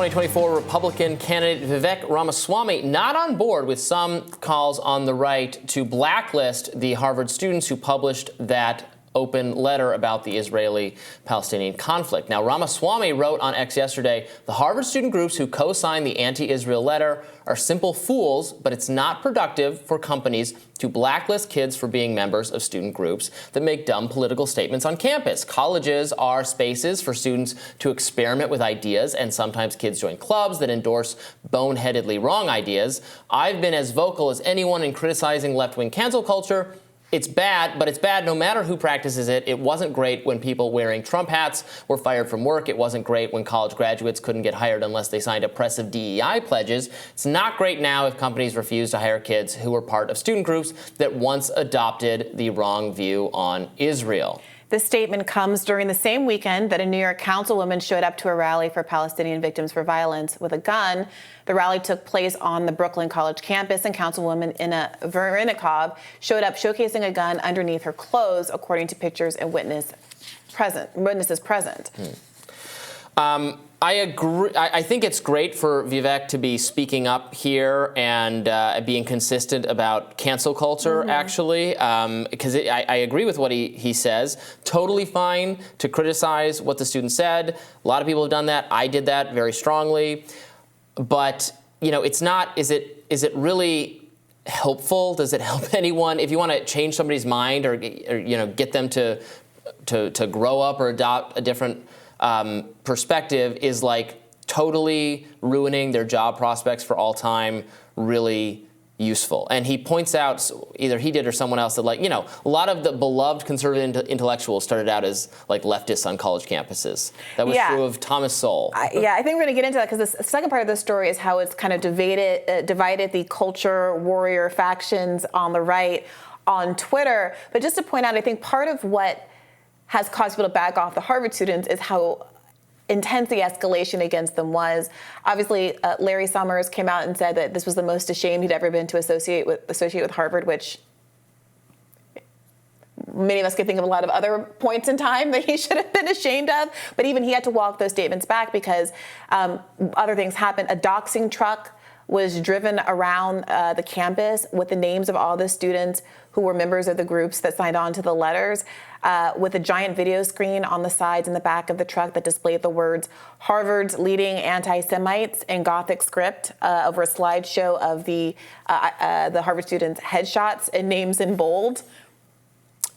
2024 Republican candidate Vivek Ramaswamy not on board with some calls on the right to blacklist the Harvard students who published that open letter about the Israeli-Palestinian conflict. Now, Ramaswamy wrote on X yesterday, the Harvard student groups who co-signed the anti-Israel letter are simple fools, but it's not productive for companies to blacklist kids for being members of student groups that make dumb political statements on campus. Colleges are spaces for students to experiment with ideas, and sometimes kids join clubs that endorse boneheadedly wrong ideas. I've been as vocal as anyone in criticizing left-wing cancel culture. It's bad, but it's bad no matter who practices it. It wasn't great when people wearing Trump hats were fired from work. It wasn't great when college graduates couldn't get hired unless they signed oppressive DEI pledges. It's not great now if companies refuse to hire kids who were part of student groups that once adopted the wrong view on Israel. This statement comes during the same weekend that a New York councilwoman showed up to a rally for Palestinian victims for violence with a gun. The rally took place on the Brooklyn College campus, and Councilwoman Inna Vernikov showed up showcasing a gun underneath her clothes, according to pictures and witnesses present. I agree. I think it's great for Vivek to be speaking up here and being consistent about cancel culture, actually, because I agree with what he says. Totally fine to criticize what the student said. A lot of people have done that. I did that very strongly. But, you know, it's not, is it really helpful? Does it help anyone? If you want to change somebody's mind or you know, get them to grow up or adopt a different perspective, is like totally ruining their job prospects for all time really useful. And he points out, either he did or someone else, that, like, you know, a lot of the beloved conservative intellectuals started out as like leftists on college campuses. That was true of Thomas Sowell. I think we're going to get into that, because the second part of the story is how it's kind of divided the culture warrior factions on the right on Twitter. But just to point out, I think part of what has caused people to back off the Harvard students is how intense the escalation against them was. Obviously, Larry Summers came out and said that this was the most ashamed he'd ever been to associate with Harvard, which many of us could think of a lot of other points in time that he should have been ashamed of. But even he had to walk those statements back because other things happened. A doxing truck was driven around the campus with the names of all the students who were members of the groups that signed on to the letters, with a giant video screen on the sides and the back of the truck that displayed the words "Harvard's leading anti-Semites" in Gothic script over a slideshow of the Harvard students' headshots and names in bold.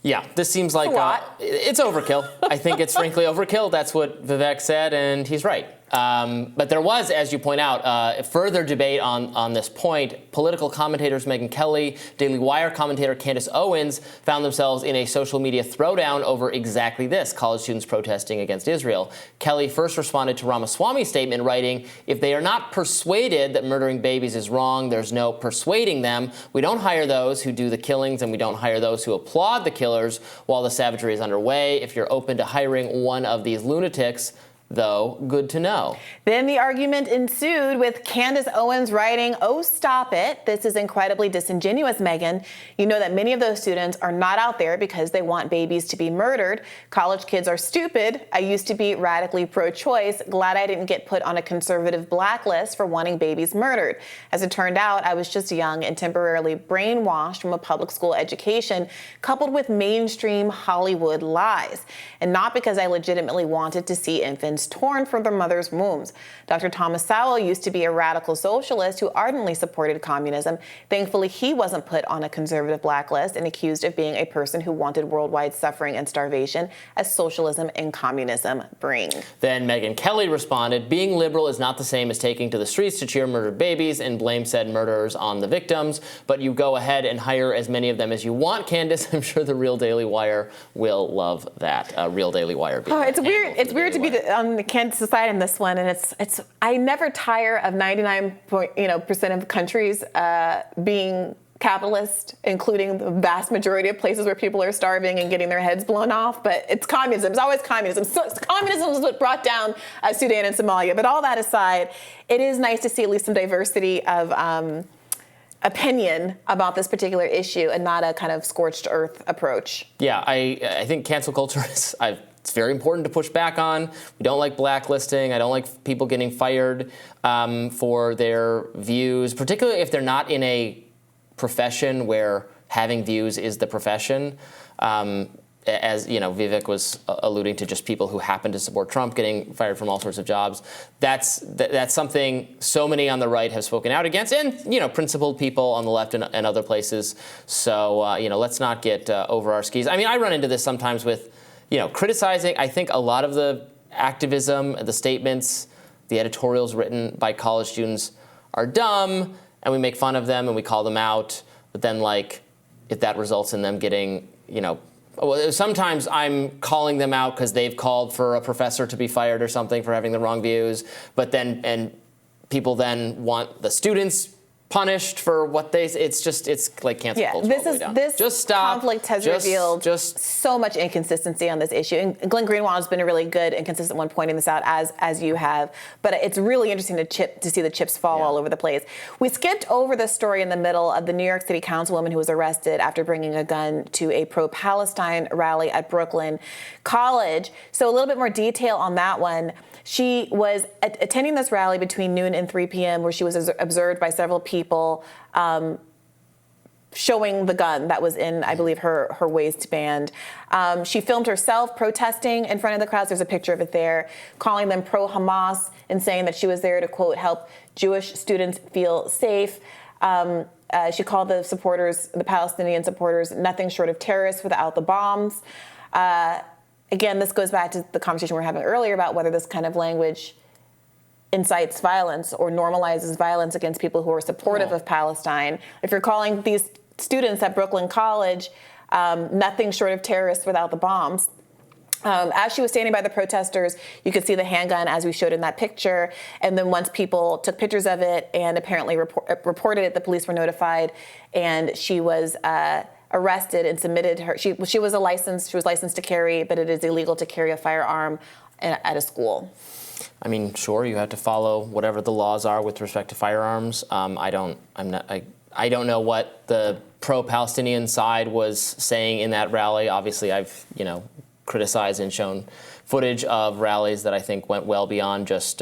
Yeah, this seems like it's overkill. I think it's frankly overkill. That's what Vivek said, and he's right. But there was, as you point out, further debate on this point. Political commentators Megyn Kelly, Daily Wire commentator Candace Owens found themselves in a social media throwdown over exactly this, college students protesting against Israel. Kelly first responded to Ramaswamy's statement, writing, "If they are not persuaded that murdering babies is wrong, there's no persuading them. We don't hire those who do the killings, and we don't hire those who applaud the killers while the savagery is underway. If you're open to hiring one of these lunatics, though, good to know." Then the argument ensued with Candace Owens writing, "Oh, stop it. This is incredibly disingenuous, Megyn. You know that many of those students are not out there because they want babies to be murdered. College kids are stupid. I used to be radically pro-choice. Glad I didn't get put on a conservative blacklist for wanting babies murdered. As it turned out, I was just young and temporarily brainwashed from a public school education coupled with mainstream Hollywood lies, and not because I legitimately wanted to see infants torn from their mother's wombs. Dr. Thomas Sowell used to be a radical socialist who ardently supported communism. Thankfully, he wasn't put on a conservative blacklist and accused of being a person who wanted worldwide suffering and starvation, as socialism and communism bring." Then Megyn Kelly responded, "Being liberal is not the same as taking to the streets to cheer murdered babies and blame said murderers on the victims. But you go ahead and hire as many of them as you want, Candace. I'm sure the Real Daily Wire will love that." Real Daily Wire being it's weird to be on the Candace side in this one, and it's I never tire of 99% of countries being capitalist, including the vast majority of places where people are starving and getting their heads blown off. But it's communism. It's always communism. So communism is what brought down Sudan and Somalia. But all that aside, it is nice to see at least some diversity of opinion about this particular issue and not a kind of scorched earth approach. Yeah, I think cancel culture is it's very important to push back on. We don't like blacklisting. I don't like people getting fired for their views, particularly if they're not in a profession where having views is the profession. As you know, Vivek was alluding to, just people who happen to support Trump getting fired from all sorts of jobs. That's something so many on the right have spoken out against, and principled people on the left and other places. So let's not get over our skis. I mean, I run into this sometimes with criticizing. I think a lot of the activism, the statements, the editorials written by college students are dumb, and we make fun of them and we call them out. But then, if that results in them getting, sometimes I'm calling them out because they've called for a professor to be fired or something for having the wrong views. But then people then want the students punished for what it's like cancel culture. This just stop. Conflict has revealed so much inconsistency on this issue. And Glenn Greenwald has been a really good and consistent one pointing this out, as you have. But it's really interesting to see the chips fall all over the place. We skipped over the story in the middle of the New York City councilwoman who was arrested after bringing a gun to a pro-Palestine rally at Brooklyn College. So a little bit more detail on that one. She was attending this rally between noon and 3 p.m. where she was observed by several people showing the gun that was in, I believe, her waistband. She filmed herself protesting in front of the crowds. There's a picture of it there, calling them pro-Hamas and saying that she was there to, quote, help Jewish students feel safe. She called the Palestinian supporters, nothing short of terrorists without the bombs. Again, this goes back to the conversation we were having earlier about whether this kind of language incites violence or normalizes violence against people who are supportive of Palestine. If you're calling these students at Brooklyn College nothing short of terrorists without the bombs, as she was standing by the protesters, you could see the handgun as we showed in that picture. And then once people took pictures of it and apparently reported it, the police were notified, and she was arrested and submitted her. She was licensed to carry, but it is illegal to carry a firearm at a school. I mean, sure, you have to follow whatever the laws are with respect to firearms. I don't know what the pro-Palestinian side was saying in that rally. Obviously, I've criticized and shown footage of rallies that I think went well beyond just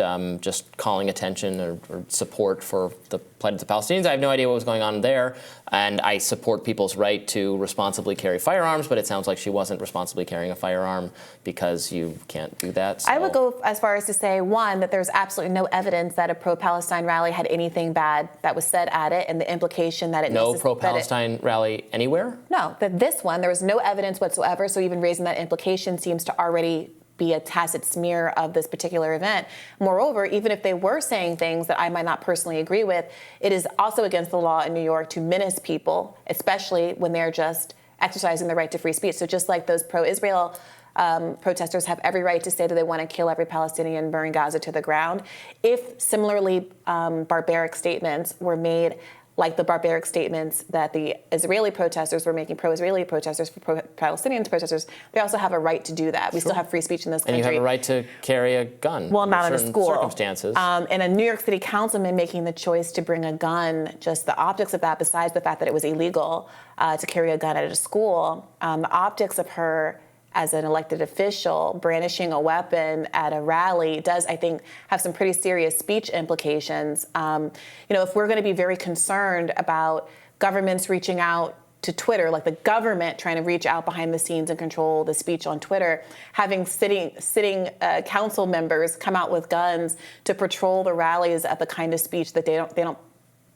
calling attention or support for the plight of the Palestinians. I have no idea what was going on there, and I support people's right to responsibly carry firearms, but it sounds like she wasn't responsibly carrying a firearm because you can't do that. So. I would go as far as to say, one, that there's absolutely no evidence that a pro-Palestine rally had anything bad that was said at it, and the implication that it... No pro-Palestine rally anywhere? No, that this one, there was no evidence whatsoever, so even raising that implication seems to already be a tacit smear of this particular event. Moreover, even if they were saying things that I might not personally agree with, it is also against the law in New York to menace people, especially when they're just exercising their right to free speech. So just like those pro-Israel protesters have every right to say that they want to kill every Palestinian, burn Gaza to the ground, if similarly barbaric statements were made, like the barbaric statements that the Israeli protesters were making, pro-Israeli protesters, for pro-Palestinian protesters, they also have a right to do that. We still have free speech in this country. And you have a right to carry a gun. Well, not in a school. Circumstances. And a New York City councilman making the choice to bring a gun, just the optics of that, besides the fact that it was illegal to carry a gun at a school, the optics of her as an elected official brandishing a weapon at a rally does, I think, have some pretty serious speech implications. If we're going to be very concerned about governments reaching out to Twitter, like the government trying to reach out behind the scenes and control the speech on Twitter, having sitting council members come out with guns to patrol the rallies at the kind of speech that they don't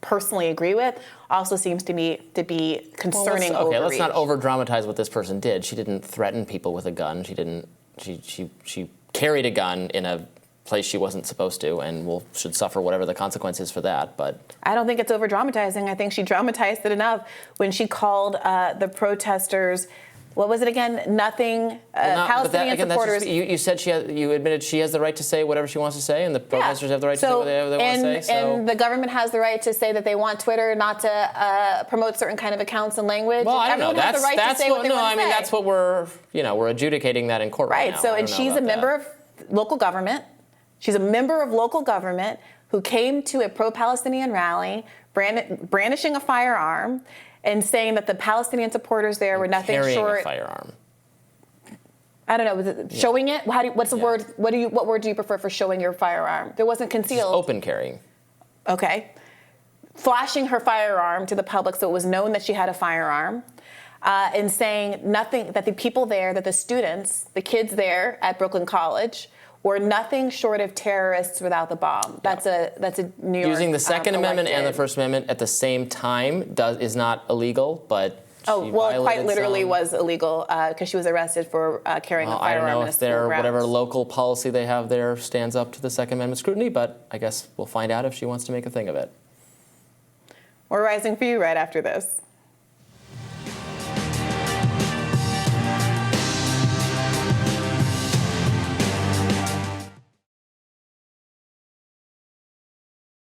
personally agree with, also seems to me to be concerning. Let's not over dramatize what this person did. She didn't threaten people with a gun. She carried a gun in a place she wasn't supposed to, and should suffer whatever the consequences for that. But I don't think it's over dramatizing. I think she dramatized it enough when she called the protesters, what was it again? Nothing. Palestinian supporters. You said you admitted she has the right to say whatever she wants to say, and the protesters have the right to say whatever they want to say. And the government has the right to say that they want Twitter not to promote certain kind of accounts and language. Well, I don't know. That's the right to say what they want to say. That's what we're adjudicating that in court right now. So, and she's a member of local government. She's a member of local government who came to a pro-Palestinian rally, brandishing a firearm and saying that the Palestinian supporters there were nothing carrying short. a firearm. I don't know. Was it showing it? What's the word? What word do you prefer for showing your firearm? There wasn't concealed. Just open carrying. Okay. Flashing her firearm to the public so it was known that she had a firearm, and saying nothing, that the people there, that the students, the kids there at Brooklyn College were nothing short of terrorists without the bomb. That's a New York. Using the Second Amendment and the First Amendment at the same time is not illegal, but it quite literally was illegal because she was arrested for carrying a firearm. I don't know in a if their school grounds. whatever local policy they have there stands up to the Second Amendment scrutiny, but I guess we'll find out if she wants to make a thing of it. We're rising for you right after this.